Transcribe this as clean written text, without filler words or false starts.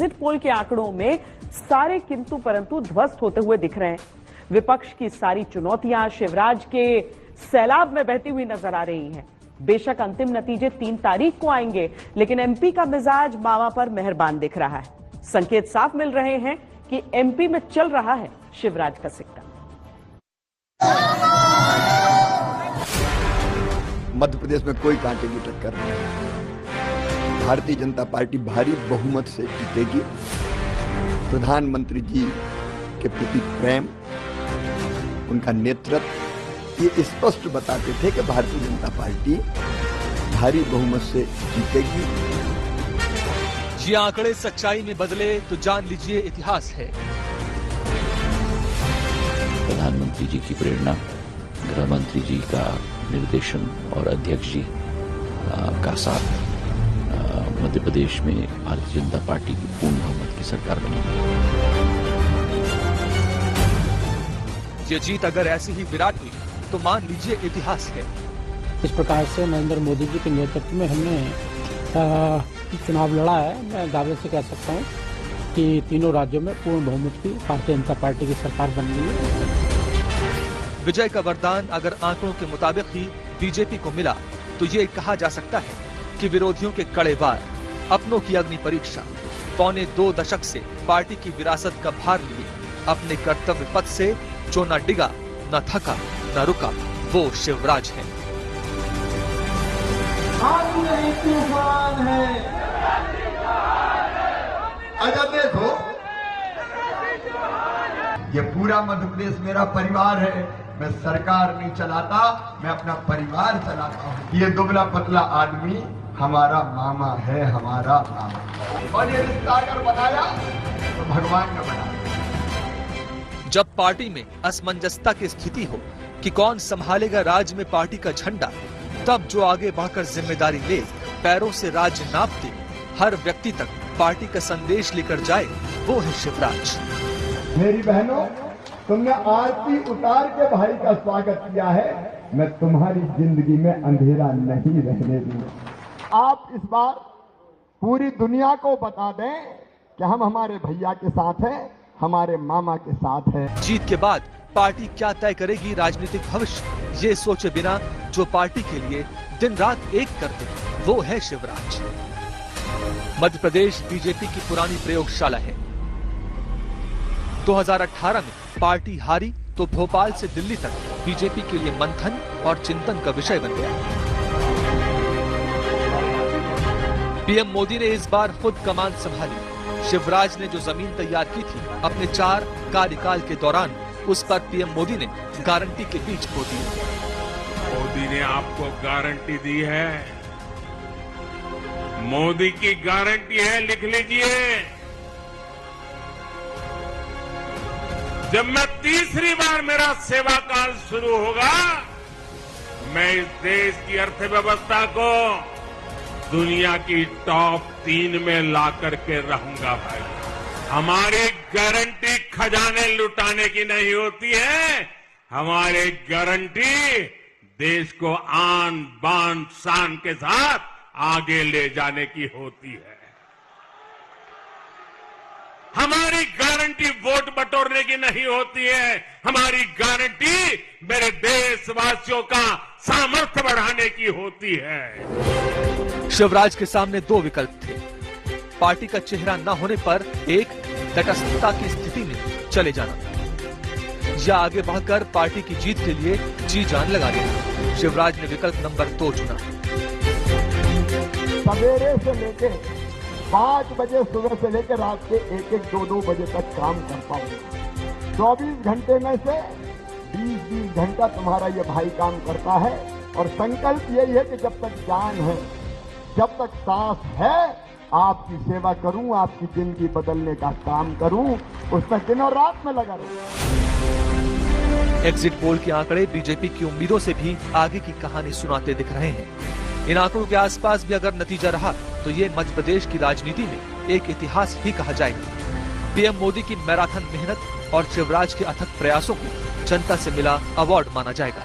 Exit poll के आंकड़ों में सारे किंतु परंतु ध्वस्त होते हुए दिख रहे हैं। विपक्ष की सारी चुनौतियां शिवराज के सैलाब में बहती हुई नजर आ रही हैं। बेशक अंतिम नतीजे 3 तारीख को आएंगे, लेकिन एमपी का मिजाज मावा पर मेहरबान दिख रहा है। संकेत साफ मिल रहे हैं कि एमपी में चल रहा है शिवराज का सिक्का। मध्य प्रदेश में कोई कांटे की टक्कर नहीं। भारतीय जनता पार्टी भारी बहुमत से जीतेगी। प्रधानमंत्री जी के प्रति प्रेम, उनका नेतृत्व ये स्पष्ट बताते थे कि भारतीय जनता पार्टी भारी बहुमत से जीतेगी। ये आंकड़े सच्चाई में बदले तो जान लीजिए इतिहास है। प्रधानमंत्री जी की प्रेरणा, गृह मंत्री जी का निर्देशन और अध्यक्ष जी का साथ मध्य प्रदेश में भारतीय जनता पार्टी की पूर्ण बहुमत की सरकार बनी। ये जीत अगर ऐसी ही विराट हुई तो मान लीजिए इतिहास है। इस प्रकार से नरेंद्र मोदी जी के नेतृत्व में हमने चुनाव लड़ा है। मैं दावे से कह सकता हूं कि तीनों राज्यों में पूर्ण बहुमत की भारतीय जनता पार्टी की सरकार बन गई है। विजय का वरदान अगर आंकड़ों के मुताबिक ही बीजेपी को मिला तो ये कहा जा सकता है कि विरोधियों के कड़े वार, अपनों की अग्नि परीक्षा, पौने 2 दशक से पार्टी की विरासत का भार लिए अपने कर्तव्य पथ से जो न डिगा, न थका, न रुका, वो शिवराज है। तूफान है। अच्छा देखो, ये पूरा मध्य प्रदेश मेरा परिवार है। मैं सरकार नहीं चलाता, मैं अपना परिवार चलाता हूँ। ये दुबला पतला आदमी हमारा मामा है, हमारा मामा। और ये रिश्ता अगर बनाया तो भगवान ने बनाया। जब पार्टी में असमंजसता की स्थिति हो कि कौन संभालेगा राज्य में पार्टी का झंडा, तब जो आगे बढ़कर जिम्मेदारी ले, पैरों से राज्य नाप दे, हर व्यक्ति तक पार्टी का संदेश लेकर जाए, वो है शिवराज। मेरी बहनों, तुमने आरती उतार के भाई का स्वागत किया है। मैं तुम्हारी जिंदगी में अंधेरा नहीं रहने दूंगा। आप इस बार पूरी दुनिया को बता दें कि हम हमारे भैया के साथ हैं, हमारे मामा के साथ हैं। जीत के बाद पार्टी क्या तय करेगी राजनीतिक भविष्य, ये सोचे बिना जो पार्टी के लिए दिन रात एक करते, वो है शिवराज। मध्य प्रदेश बीजेपी की पुरानी प्रयोगशाला है। 2018 में पार्टी हारी तो भोपाल से दिल्ली तक बीजेपी के लिए मंथन और चिंतन का विषय बन गया। पीएम मोदी ने इस बार खुद कमान संभाली। शिवराज ने जो जमीन तैयार की थी अपने 4 कार्यकाल के दौरान, उस पर पीएम मोदी ने गारंटी के बीज बो दिए। मोदी ने आपको गारंटी दी है। मोदी की गारंटी है, लिख लीजिए। जब मैं तीसरी बार मेरा सेवा काल शुरू होगा, मैं इस देश की अर्थव्यवस्था को दुनिया की टॉप 3 में ला करके रहूंगा भाई। हमारी गारंटी खजाने लुटाने की नहीं होती है, हमारी गारंटी देश को आन बान शान के साथ आगे ले जाने की होती है। हमारी गारंटी वोट बटोरने की नहीं होती है, हमारी गारंटी मेरे देशवासियों का सामर्थ्य बढ़ाने की होती है। शिवराज के सामने 2 विकल्प थे। पार्टी का चेहरा न होने पर एक तटस्थता की स्थिति में चले जाना, या आगे बढ़कर पार्टी की जीत के लिए जी जान लगा देना। शिवराज ने विकल्प नंबर 2 चुना। सवेरे से लेके 5 बजे सुबह से लेकर रात के 1-1, 2-2 बजे तक काम कर पाऊंगा। 24 घंटे में से 20-20 घंटा तुम्हारा ये भाई काम करता है। और संकल्प यही है कि जब तक जान है, जब तक सांस है, आपकी सेवा करूं, आपकी जिंदगी बदलने का काम करूं, उसमें दिन और रात में लगा रहूं। एग्जिट पोल के आंकड़े बीजेपी की उम्मीदों से भी आगे की कहानी सुनाते दिख रहे हैं। इन आंकड़ों के आसपास भी अगर नतीजा रहा तो ये मध्य प्रदेश की राजनीति में एक इतिहास ही कहा जाएगा। पीएम मोदी की मैराथन मेहनत और शिवराज के अथक प्रयासों को जनता से मिला अवार्ड माना जाएगा।